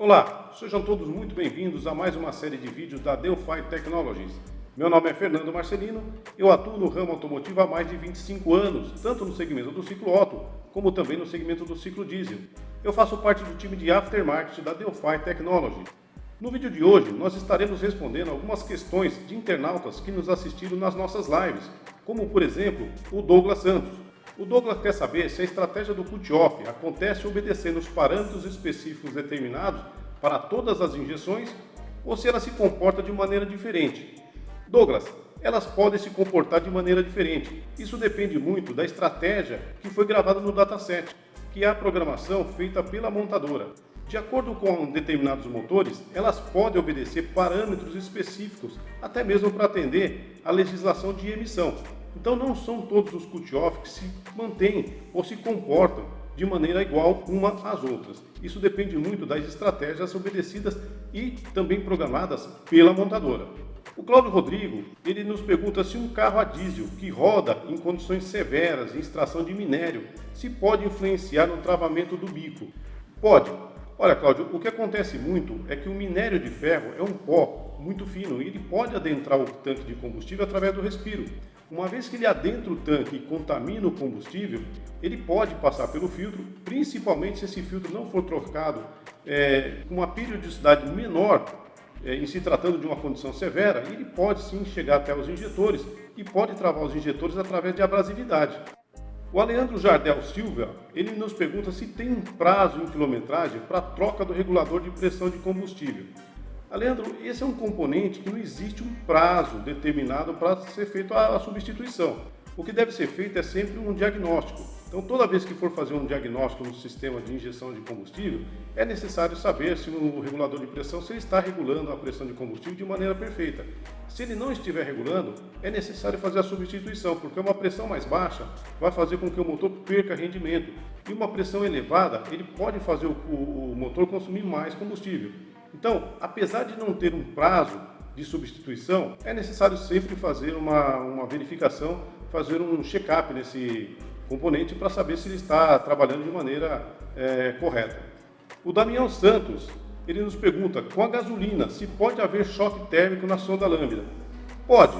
Olá, sejam todos muito bem-vindos a mais uma série de vídeos da Delphi Technologies. Meu nome é Fernando Marcelino, eu atuo no ramo automotivo há mais de 25 anos, tanto no segmento do ciclo Otto, como também no segmento do ciclo diesel. Eu faço parte do time de Aftermarket da Delphi Technologies. No vídeo de hoje, nós estaremos respondendo algumas questões de internautas que nos assistiram nas nossas lives, como por exemplo, o Douglas Santos. O Douglas quer saber se a estratégia do cut-off acontece obedecendo os parâmetros específicos determinados para todas as injeções ou se ela se comporta de maneira diferente. Douglas, elas podem se comportar de maneira diferente. Isso depende muito da estratégia que foi gravada no dataset, que é a programação feita pela montadora. De acordo com determinados motores, elas podem obedecer parâmetros específicos, até mesmo para atender à legislação de emissão. Então não são todos os cut-off que se mantêm ou se comportam de maneira igual uma às outras. Isso depende muito das estratégias obedecidas e também programadas pela montadora. O Cláudio Rodrigo, ele nos pergunta se um carro a diesel que roda em condições severas em extração de minério, se pode influenciar no travamento do bico. Pode. Olha, Cláudio, o que acontece muito é que o minério de ferro é um pó muito fino e ele pode adentrar o tanque de combustível através do respiro. Uma vez que ele adentra o tanque e contamina o combustível, ele pode passar pelo filtro, principalmente se esse filtro não for trocado com uma periodicidade menor, em se tratando de uma condição severa, ele pode sim chegar até os injetores e pode travar os injetores através de abrasividade. O Aleandro Jardel Silva, ele nos pergunta se tem um prazo em quilometragem para a troca do regulador de pressão de combustível. Aleandro, esse é um componente que não existe um prazo determinado para ser feito a substituição. O que deve ser feito é sempre um diagnóstico. Então, toda vez que for fazer um diagnóstico no sistema de injeção de combustível, é necessário saber se o regulador de pressão se ele está regulando a pressão de combustível de maneira perfeita. Se ele não estiver regulando, é necessário fazer a substituição, porque uma pressão mais baixa vai fazer com que o motor perca rendimento. E uma pressão elevada, ele pode fazer o motor consumir mais combustível. Então, apesar de não ter um prazo de substituição, é necessário sempre fazer uma verificação, fazer um check-up nesse componente para saber se ele está trabalhando de maneira correta. O Damião Santos, ele nos pergunta, com a gasolina, se pode haver choque térmico na sonda lambda? Pode.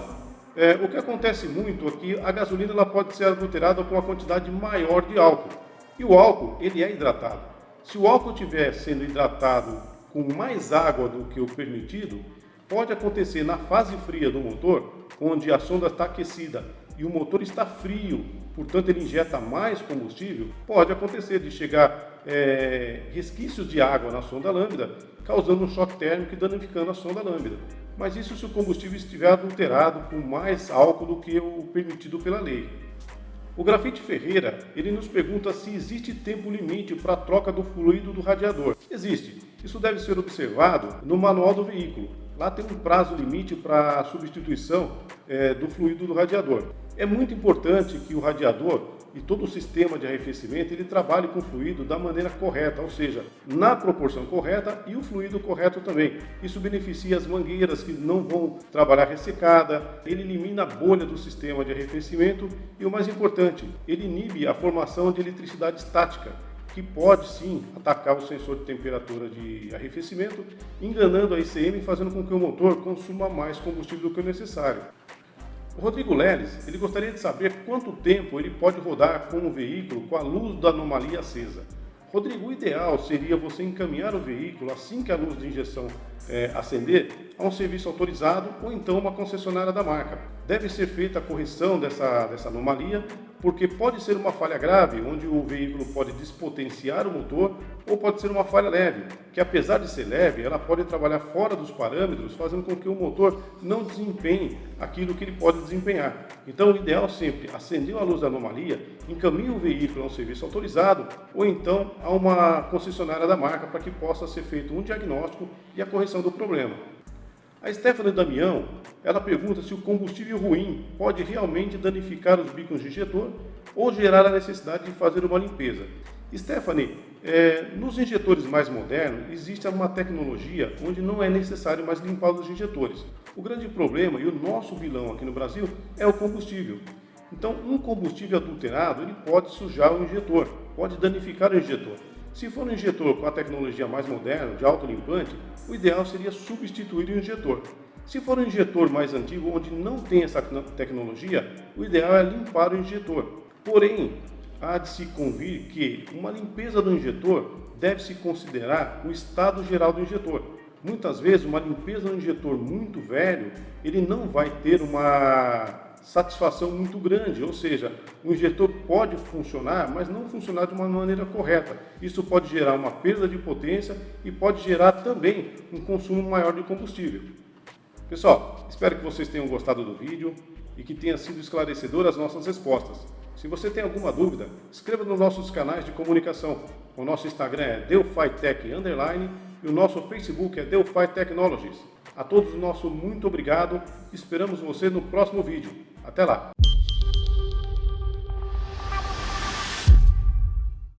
O que acontece muito é que a gasolina ela pode ser adulterada com uma quantidade maior de álcool. E o álcool, ele é hidratado. Se o álcool estiver sendo hidratado com mais água do que o permitido, pode acontecer na fase fria do motor, onde a sonda está aquecida e o motor está frio, portanto ele injeta mais combustível, pode acontecer de chegar resquícios de água na sonda lambda, causando um choque térmico e danificando a sonda lambda. Mas isso se o combustível estiver adulterado com mais álcool do que o permitido pela lei. O Grafite Ferreira, ele nos pergunta se existe tempo limite para a troca do fluido do radiador. Existe. Isso deve ser observado no manual do veículo. Lá tem um prazo limite para a substituição do fluido do radiador. É muito importante que o radiador e todo o sistema de arrefecimento ele trabalhe com o fluido da maneira correta, ou seja, na proporção correta e o fluido correto também. Isso beneficia as mangueiras que não vão trabalhar ressecada, ele elimina a bolha do sistema de arrefecimento e o mais importante, ele inibe a formação de eletricidade estática, que pode sim atacar o sensor de temperatura de arrefecimento, enganando a ICM e fazendo com que o motor consuma mais combustível do que o necessário. O Rodrigo Leles, ele gostaria de saber quanto tempo ele pode rodar com o veículo com a luz da anomalia acesa. Rodrigo, o ideal seria você encaminhar o veículo assim que a luz de injeção acender a um serviço autorizado ou então uma concessionária da marca. Deve ser feita a correção dessa anomalia, porque pode ser uma falha grave, onde o veículo pode despotenciar o motor, ou pode ser uma falha leve, que apesar de ser leve, ela pode trabalhar fora dos parâmetros, fazendo com que o motor não desempenhe aquilo que ele pode desempenhar. Então, o ideal é sempre, acendeu a luz da anomalia, encaminhe o veículo a um serviço autorizado, ou então a uma concessionária da marca, para que possa ser feito um diagnóstico e a correção do problema. A Stephanie Damião, ela pergunta se o combustível ruim pode realmente danificar os bicos de injetor ou gerar a necessidade de fazer uma limpeza. Stephanie, nos injetores mais modernos existe uma tecnologia onde não é necessário mais limpar os injetores. O grande problema e o nosso vilão aqui no Brasil é o combustível. Então, um combustível adulterado ele pode sujar o injetor, pode danificar o injetor. Se for um injetor com a tecnologia mais moderna, de autolimpante, o ideal seria substituir o injetor. Se for um injetor mais antigo, onde não tem essa tecnologia, o ideal é limpar o injetor. Porém, há de se convir que uma limpeza do injetor deve-se considerar o estado geral do injetor. Muitas vezes, uma limpeza do injetor muito velho, ele não vai ter uma satisfação muito grande, ou seja, o injetor pode funcionar, mas não funcionar de uma maneira correta. Isso pode gerar uma perda de potência e pode gerar também um consumo maior de combustível. Pessoal, espero que vocês tenham gostado do vídeo e que tenha sido esclarecedor as nossas respostas. Se você tem alguma dúvida, escreva nos nossos canais de comunicação. O nosso Instagram é DelphiTech_ e o nosso Facebook é Delphi Technologies. A todos nosso muito obrigado. Esperamos você no próximo vídeo. Até lá!